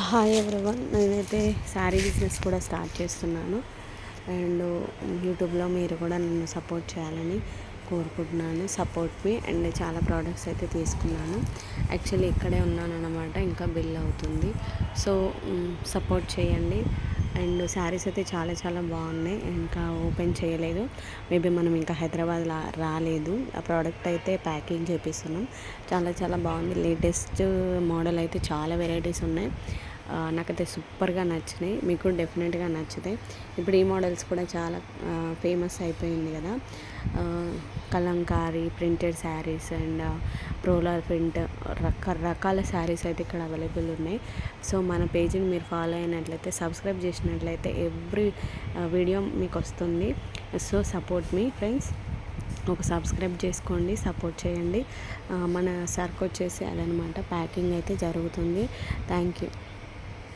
Hi everyone, నేనైతే sari business కూడా start చేస్తున్నాను. అండ్ యూట్యూబ్లో మీరు కూడా నన్ను సపోర్ట్ చేయాలని కోరుకుంటున్నాను. Support me. అండ్ చాలా ప్రోడక్ట్స్ అయితే తీసుకున్నాను. యాక్చువల్లీ ఇక్కడే ఉన్నాను అన్నమాట, ఇంకా బిల్ అవుతుంది. సో సపోర్ట్ చేయండి. అండ్ శారీస్ అయితే చాలా చాలా బాగున్నాయి. ఇంకా ఓపెన్ చేయలేదు, మేబీ మనం ఇంకా హైదరాబాద్ రాలేదు. ఆ ప్రోడక్ట్ అయితే ప్యాకింగ్ చేపిస్తున్నాం. చాలా చాలా బాగుంది. లేటెస్ట్ మోడల్ అయితే చాలా వెరైటీస్ ఉన్నాయి. నాకైతే సూపర్గా నచ్చినాయి. మీకు కూడా డెఫినెట్గా నచ్చుతాయి. ఇప్పుడు ఈ మోడల్స్ కూడా చాలా ఫేమస్ అయిపోయింది కదా. Kalamkari printed saris and roller print రకరకాల శారీస్ అయితే ఇక్కడ అవైలబుల్ ఉన్నాయి. సో మన పేజీని మీరు ఫాలో అయినట్లయితే, సబ్స్క్రైబ్ చేసినట్లయితే ఎవ్రీ వీడియో మీకు వస్తుంది. సో సపోర్ట్ మీ ఫ్రెండ్స్. ఒక సబ్స్క్రైబ్ చేసుకోండి, సపోర్ట్ చేయండి. మన సర్క్ వచ్చేసి అదనమాట, ప్యాకింగ్ అయితే జరుగుతుంది. Thank you.